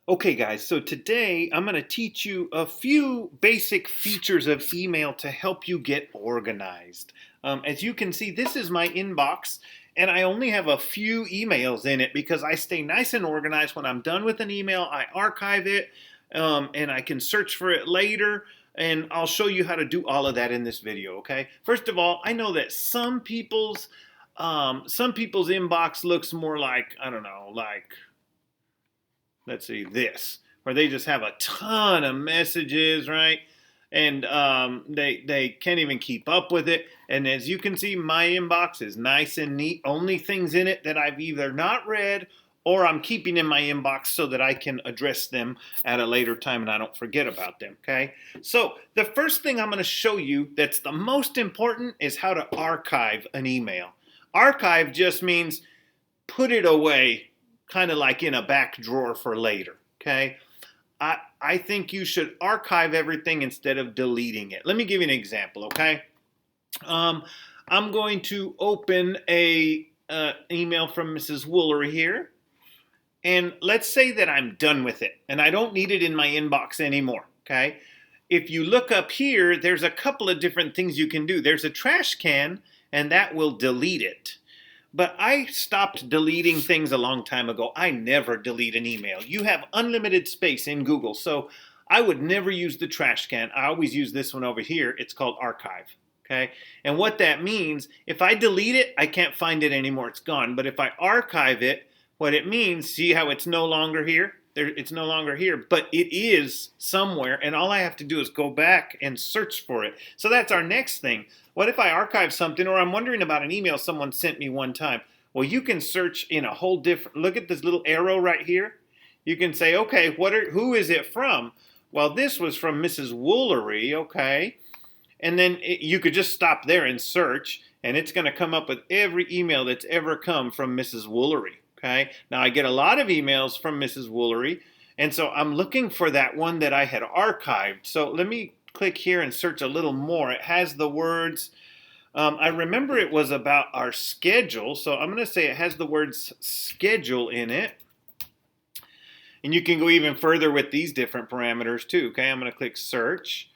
Okay, guys, so today I'm going to teach you a few basic features of email to help you get organized. As you can see, this is my inbox, and I only have a few emails in it because I stay nice and organized. When I'm done with an email, I archive it, and I can search for it later, and I'll show you how to do all of that in this video, okay? First of all, I know that some people's inbox looks more like, I don't know, like let's see, this, where they just have a ton of messages, right? And they can't even keep up with it. And as you can see, my inbox is nice and neat. Only things in it that I've either not read or I'm keeping in my inbox so that I can address them at a later time and I don't forget about them, okay? So the first thing I'm going to show you that's the most important is how to archive an email. Archive just means put it away, kind of like in a back drawer for later, okay? I think you should archive everything instead of deleting it. Let me give you an example, okay? Um, I'm going to open a email from Mrs. Woolery here, and let's say that I'm done with it, and I don't need it in my inbox anymore, okay? If you look up here, there's a couple of different things you can do. There's a trash can, and that will delete it. But I stopped deleting things a long time ago. I never delete an email. You have unlimited space in Google, so I would never use the trash can. I always use this one over here. It's called archive. Okay? And what that means, if I delete it, I can't find it anymore. It's gone. But if I archive it, what it means, see how it's no longer here? It's no longer here, but it is somewhere, and all I have to do is go back and search for it. So that's our next thing. What if I archive something, or I'm wondering about an email someone sent me one time? Well, you can search in a whole different, look at this little arrow right here. You can say, okay, who is it from? Well, this was from Mrs. Woolery, okay. And then you could just stop there and search, and it's going to come up with every email that's ever come from Mrs. Woolery. Okay. Now I get a lot of emails from Mrs. Woolery, and so I'm looking for that one that I had archived. So let me click here and search a little more. It has the words. I remember it was about our schedule, so I'm going to say it has the words schedule in it. And you can go even further with these different parameters too. Okay, I'm going to click search.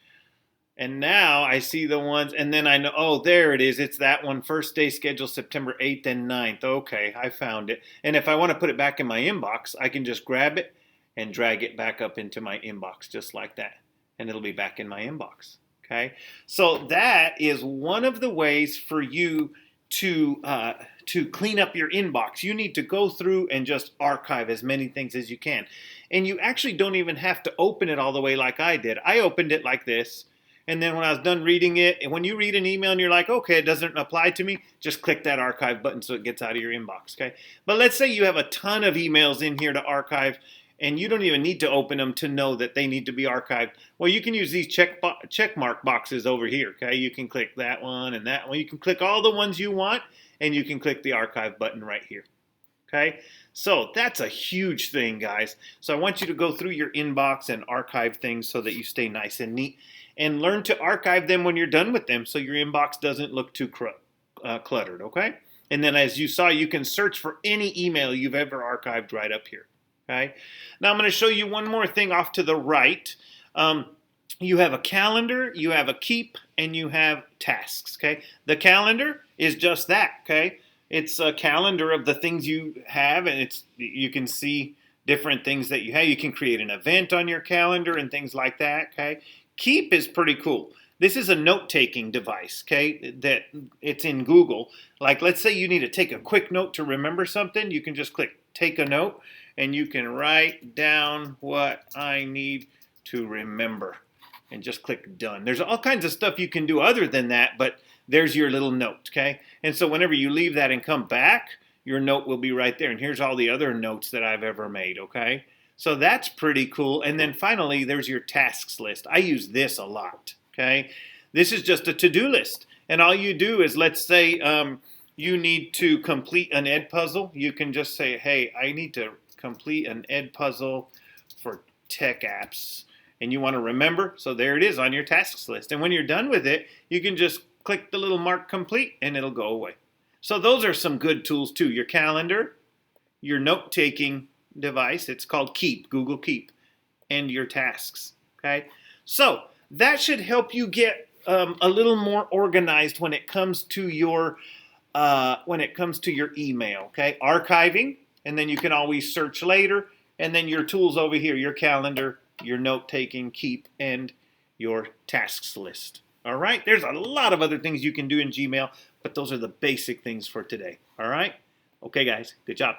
And now I see the ones, and then I know, oh, there it is. It's that one, first day scheduled September 8th and 9th. Okay, I found it. And if I want to put it back in my inbox, I can just grab it and drag it back up into my inbox just like that. And it'll be back in my inbox. Okay, so that is one of the ways for you to clean up your inbox. You need to go through and just archive as many things as you can. And you actually don't even have to open it all the way like I did. I opened it like this. And then when I was done reading it, and when you read an email and you're like, okay, it doesn't apply to me, just click that archive button so it gets out of your inbox, okay? But let's say you have a ton of emails in here to archive, and you don't even need to open them to know that they need to be archived. Well, you can use these check mark boxes over here, okay? You can click that one and that one. You can click all the ones you want, and you can click the archive button right here. Okay, so that's a huge thing, guys. So I want you to go through your inbox and archive things so that you stay nice and neat, and learn to archive them when you're done with them so your inbox doesn't look too cluttered, okay? And then as you saw, you can search for any email you've ever archived right up here, okay? Now I'm going to show you one more thing off to the right. You have a calendar, you have a keep, and you have tasks, okay? The calendar is just that, okay? It's a calendar of the things you have, and you can see different things that you have. You can create an event on your calendar and things like that, okay? Keep is pretty cool. This is a note-taking device, okay, that it's in Google. Like, let's say you need to take a quick note to remember something. You can just click take a note, and you can write down what I need to remember, and just click done. There's all kinds of stuff you can do other than that, but there's your little note, okay? And so whenever you leave that and come back, your note will be right there. And here's all the other notes that I've ever made, okay? So that's pretty cool. And then finally, there's your tasks list. I use this a lot, okay? This is just a to-do list. And all you do is, let's say you need to complete an ed puzzle. You can just say, hey, I need to complete an ed puzzle for tech apps. And you want to remember, so there it is on your tasks list. And when you're done with it, you can just click the little mark complete and it'll go away. So those are some good tools too. Your calendar, your note-taking device. It's called Keep, Google Keep, and your tasks. Okay, so that should help you get a little more organized when it comes to your email. Okay, archiving, and then you can always search later, and then your tools over here, your calendar, your note taking, Keep, and your tasks list. All right, there's a lot of other things you can do in Gmail, but those are the basic things for today. All right, okay, guys, good job.